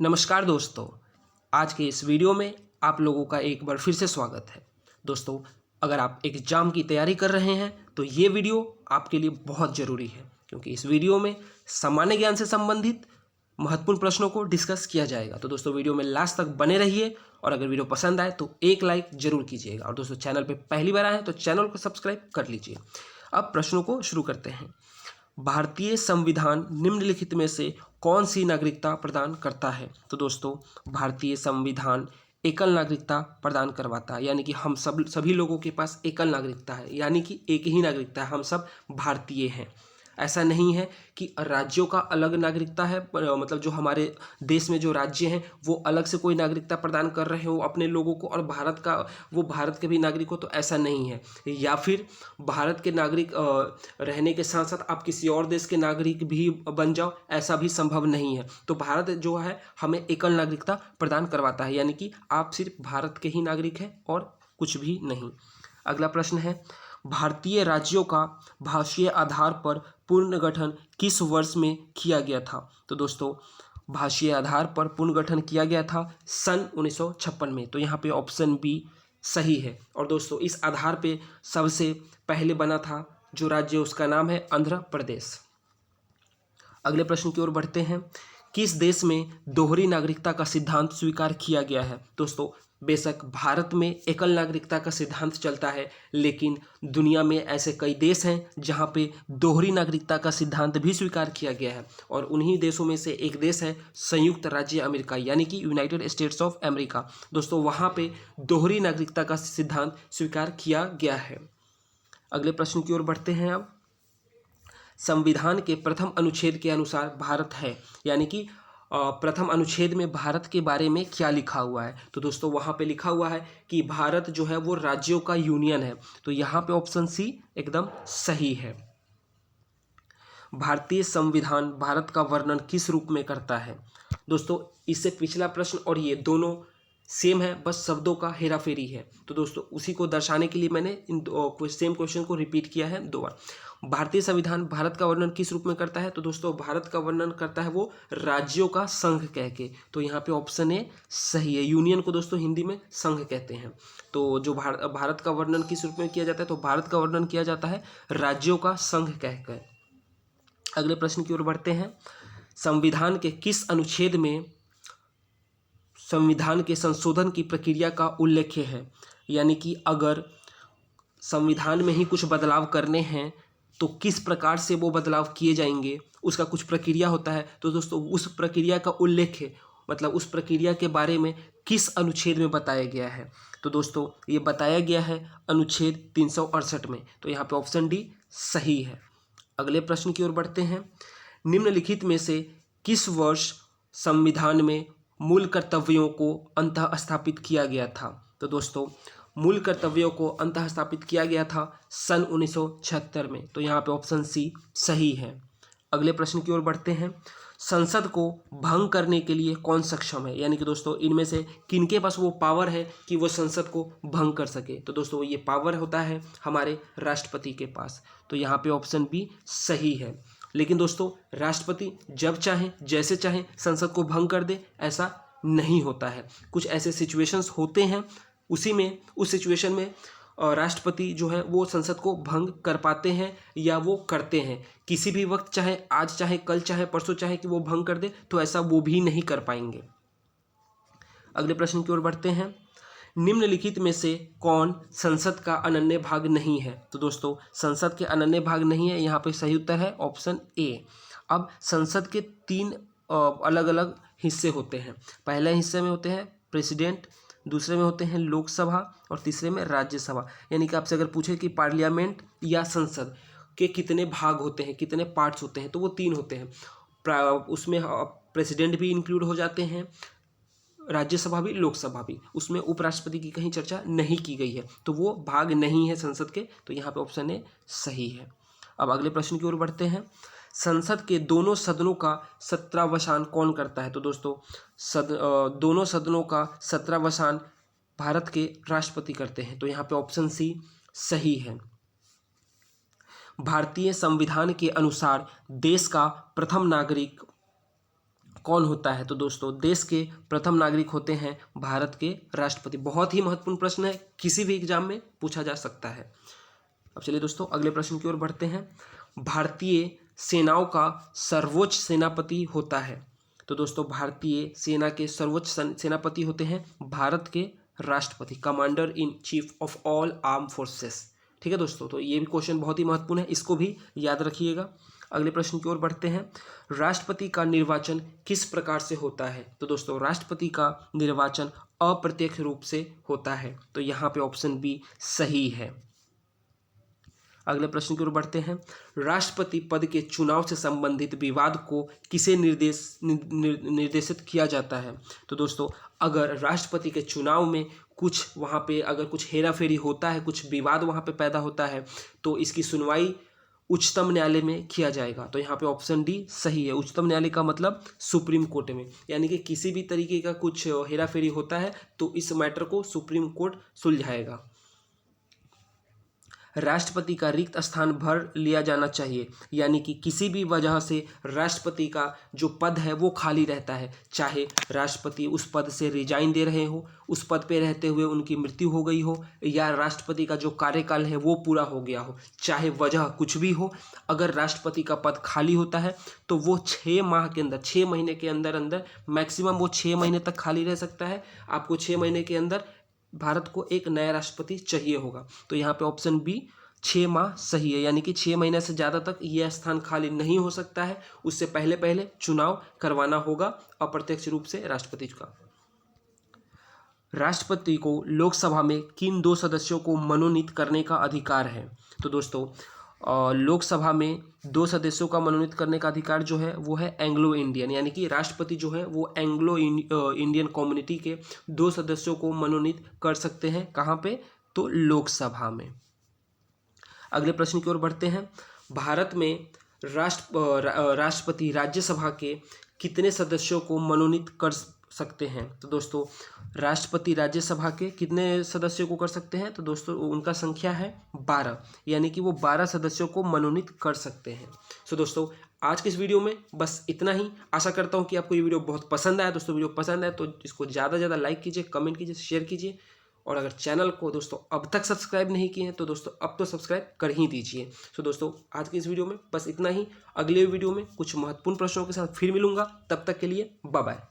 नमस्कार दोस्तों, आज के इस वीडियो में आप लोगों का एक बार फिर से स्वागत है। दोस्तों, अगर आप एग्ज़ाम की तैयारी कर रहे हैं तो ये वीडियो आपके लिए बहुत ज़रूरी है, क्योंकि इस वीडियो में सामान्य ज्ञान से संबंधित महत्वपूर्ण प्रश्नों को डिस्कस किया जाएगा। तो दोस्तों, वीडियो में लास्ट तक बने रहिए और अगर वीडियो पसंद आए तो एक लाइक ज़रूर कीजिएगा। और दोस्तों, चैनल पर पहली बार आए हैं तो चैनल को सब्सक्राइब कर लीजिए। अब प्रश्नों को शुरू करते हैं। भारतीय संविधान निम्नलिखित में से कौन सी नागरिकता प्रदान करता है? तो दोस्तों, भारतीय संविधान एकल नागरिकता प्रदान करवाता है, यानी कि हम सभी लोगों के पास एकल नागरिकता है, यानी कि एक ही नागरिकता है, हम सब भारतीय हैं। ऐसा नहीं है कि राज्यों का अलग नागरिकता है, मतलब जो हमारे देश में जो राज्य हैं वो अलग से कोई नागरिकता प्रदान कर रहे हो अपने लोगों को, और भारत का वो भारत के भी नागरिक हो, तो ऐसा नहीं है। या फिर भारत के नागरिक रहने के साथ साथ आप किसी और देश के नागरिक भी बन जाओ, ऐसा भी संभव नहीं है। तो भारत जो है हमें एकल नागरिकता प्रदान करवाता है, यानी कि आप सिर्फ भारत के ही नागरिक हैं और कुछ भी नहीं। अगला प्रश्न है, भारतीय राज्यों का भाषीय आधार पर पुनर्गठन किस वर्ष में किया गया था? तो दोस्तों, भाषीय आधार पर पुनर्गठन किया गया था सन 1956 में। तो यहाँ पे ऑप्शन बी सही है। और दोस्तों, इस आधार पे सबसे पहले बना था जो राज्य, उसका नाम है आंध्र प्रदेश। अगले प्रश्न की ओर बढ़ते हैं। किस देश में दोहरी नागरिकता का सिद्धांत स्वीकार किया गया है? दोस्तों, बेशक भारत में एकल नागरिकता का सिद्धांत चलता है, लेकिन दुनिया में ऐसे कई देश हैं जहां पे दोहरी नागरिकता का सिद्धांत भी स्वीकार किया गया है, और उन्हीं देशों में से एक देश है संयुक्त राज्य अमेरिका, यानी कि यूनाइटेड स्टेट्स ऑफ अमेरिका। दोस्तों, वहां पे दोहरी नागरिकता का सिद्धांत स्वीकार किया गया है। अगले प्रश्न की ओर बढ़ते हैं। अब संविधान के प्रथम अनुच्छेद के अनुसार भारत है, यानी कि प्रथम अनुच्छेद में भारत के बारे में क्या लिखा हुआ है? तो दोस्तों, वहाँ पे लिखा हुआ है कि भारत जो है वो राज्यों का यूनियन है। तो यहाँ पे ऑप्शन सी एकदम सही है। भारतीय संविधान भारत का वर्णन किस रूप में करता है? दोस्तों, इससे पिछला प्रश्न और ये दोनों सेम है, बस शब्दों का हेराफेरी है। तो दोस्तों, उसी को दर्शाने के लिए मैंने इन सेम क्वेश्चन को रिपीट किया है दो बार। भारतीय संविधान भारत का वर्णन किस रूप में करता है? तो दोस्तों, भारत का वर्णन करता है वो राज्यों का संघ कह के। तो यहाँ पे ऑप्शन ए सही है। यूनियन को दोस्तों हिंदी में संघ कहते हैं। तो जो भारत का वर्णन किस रूप में किया जाता है? तो भारत का वर्णन किया जाता है राज्यों का संघ कहकर। अगले प्रश्न की ओर बढ़ते हैं। संविधान के किस अनुच्छेद में संविधान के संशोधन की प्रक्रिया का उल्लेख है? यानी कि अगर संविधान में ही कुछ बदलाव करने हैं तो किस प्रकार से वो बदलाव किए जाएंगे, उसका कुछ प्रक्रिया होता है। तो दोस्तों, उस प्रक्रिया का उल्लेख है, मतलब उस प्रक्रिया के बारे में किस अनुच्छेद में बताया गया है? तो दोस्तों, ये बताया गया है अनुच्छेद 368 में। तो यहाँ पे ऑप्शन डी सही है। अगले प्रश्न की ओर बढ़ते हैं। निम्नलिखित में से किस वर्ष संविधान में मूल कर्तव्यों को अंतः स्थापित किया गया था? तो दोस्तों, मूल कर्तव्यों को अंतः स्थापित किया गया था सन 1976 में। तो यहाँ पे ऑप्शन सी सही है। अगले प्रश्न की ओर बढ़ते हैं। संसद को भंग करने के लिए कौन सक्षम है? यानी कि दोस्तों, इनमें से किनके पास वो पावर है कि वो संसद को भंग कर सके? तो दोस्तों, ये पावर होता है हमारे राष्ट्रपति के पास। तो यहाँ पे ऑप्शन बी सही है। लेकिन दोस्तों, राष्ट्रपति जब चाहे जैसे चाहे संसद को भंग कर दे, ऐसा नहीं होता है। कुछ ऐसे सिचुएशंस होते हैं, उस सिचुएशन में राष्ट्रपति जो है वो संसद को भंग कर पाते हैं या वो करते हैं। किसी भी वक्त, चाहे आज, चाहे कल, चाहे परसों, चाहे कि वो भंग कर दे, तो ऐसा वो भी नहीं कर पाएंगे। अगले प्रश्न की ओर बढ़ते हैं। निम्नलिखित में से कौन संसद का अनन्य भाग नहीं है? तो दोस्तों, संसद के अनन्य भाग नहीं है, यहाँ पे सही उत्तर है ऑप्शन ए। अब संसद के तीन अलग अलग हिस्से होते हैं। पहले हिस्से में होते हैं प्रेसिडेंट, दूसरे में होते हैं लोकसभा, और तीसरे में राज्यसभा। यानी कि आपसे अगर पूछे कि पार्लियामेंट या संसद के कितने भाग होते हैं, कितने पार्ट्स होते हैं, तो वो तीन होते हैं। उसमें प्रेसिडेंट भी इंक्लूड हो जाते हैं, राज्यसभा भी, लोकसभा भी। उसमें उपराष्ट्रपति की कहीं चर्चा नहीं की गई है, तो वो भाग नहीं है संसद के। तो यहाँ पे ऑप्शन ए सही है। अब अगले प्रश्न की ओर बढ़ते हैं। संसद के दोनों सदनों का सत्रावसान कौन करता है? तो दोस्तों, दोनों सदनों का सत्रावसान भारत के राष्ट्रपति करते हैं। तो यहाँ पे ऑप्शन सी सही है। भारतीय संविधान के अनुसार देश का प्रथम नागरिक कौन होता है? तो दोस्तों देश के प्रथम नागरिक होते हैं भारत के राष्ट्रपति। बहुत ही महत्वपूर्ण प्रश्न है, किसी भी एग्जाम में पूछा जा सकता है। अब चलिए दोस्तों अगले प्रश्न की ओर बढ़ते हैं। भारतीय सेनाओं का सर्वोच्च सेनापति होता है। तो दोस्तों भारतीय सेना के सर्वोच्च सेनापति होते हैं भारत के राष्ट्रपति, commander in chief of all arm forces. ठीक है दोस्तों, तो ये भी क्वेश्चन बहुत ही महत्वपूर्ण है, इसको भी याद रखिएगा। अगले प्रश्न की ओर बढ़ते हैं। राष्ट्रपति का निर्वाचन किस प्रकार से होता है? तो दोस्तों राष्ट्रपति का निर्वाचन अप्रत्यक्ष रूप से होता है। तो यहाँ पे ऑप्शन बी सही है। अगले प्रश्न की ओर बढ़ते हैं। राष्ट्रपति पद के चुनाव से संबंधित विवाद को किसे निर्देशित किया जाता है? तो दोस्तों अगर राष्ट्रपति के चुनाव में कुछ वहाँ पे अगर कुछ हेराफेरी होता है, कुछ विवाद वहाँ पे पैदा होता है, तो इसकी सुनवाई उच्चतम न्यायालय में किया जाएगा। तो यहाँ पे ऑप्शन डी सही है। उच्चतम न्यायालय का मतलब सुप्रीम कोर्ट में, यानी कि किसी भी तरीके का कुछ हेराफेरी होता है तो इस मैटर को सुप्रीम कोर्ट सुलझाएगा। राष्ट्रपति का रिक्त स्थान भर लिया जाना चाहिए, यानी कि किसी भी वजह से राष्ट्रपति का जो पद है वो खाली रहता है, चाहे राष्ट्रपति उस पद से रिजाइन दे रहे हो, उस पद पे रहते हुए उनकी मृत्यु हो गई हो, या राष्ट्रपति का जो कार्यकाल है वो पूरा हो गया हो, चाहे वजह कुछ भी हो, अगर राष्ट्रपति का पद खाली होता है तो वो 6 माह के अंदर, 6 महीने के अंदर अंदर, मैक्सिमम वो 6 महीने तक खाली रह सकता है। आपको 6 महीने के अंदर भारत को एक नया राष्ट्रपति चाहिए होगा। तो यहाँ पे ऑप्शन बी 6 माह सही है, यानी कि 6 महीने से ज़्यादा तक यह स्थान खाली नहीं हो सकता है। उससे पहले पहले चुनाव करवाना होगा अप्रत्यक्ष रूप से राष्ट्रपति का। राष्ट्रपति को लोकसभा में किन 2 सदस्यों को मनोनीत करने का अधिकार है? तो दोस्तों लोकसभा में 2 सदस्यों का मनोनीत करने का अधिकार जो है वो है एंग्लो इंडियन, यानी कि राष्ट्रपति जो है वो एंग्लो इंडियन कम्युनिटी के 2 सदस्यों को मनोनीत कर सकते हैं। कहाँ पे? तो लोकसभा में। अगले प्रश्न की ओर बढ़ते हैं। भारत में राष्ट्रपति राज्यसभा के कितने सदस्यों को मनोनीत कर सकते हैं? तो दोस्तों राष्ट्रपति राज्यसभा के कितने सदस्यों को कर सकते हैं? तो दोस्तों उनका संख्या है 12, यानी कि वो 12 सदस्यों को मनोनीत कर सकते हैं। सो दोस्तों आज के इस वीडियो में बस इतना ही। आशा करता हूँ कि आपको ये वीडियो बहुत पसंद आया। दोस्तों वीडियो पसंद आए तो इसको ज़्यादा से ज़्यादा लाइक कीजिए, कमेंट कीजिए, शेयर कीजिए, और अगर चैनल को दोस्तों अब तक सब्सक्राइब नहीं किए हैं तो दोस्तों अब तो सब्सक्राइब कर ही दीजिए। सो दोस्तों आज की इस वीडियो में बस इतना ही। अगले वीडियो में कुछ महत्वपूर्ण प्रश्नों के साथ फिर मिलूंगा, तब तक के लिए बाय बाय।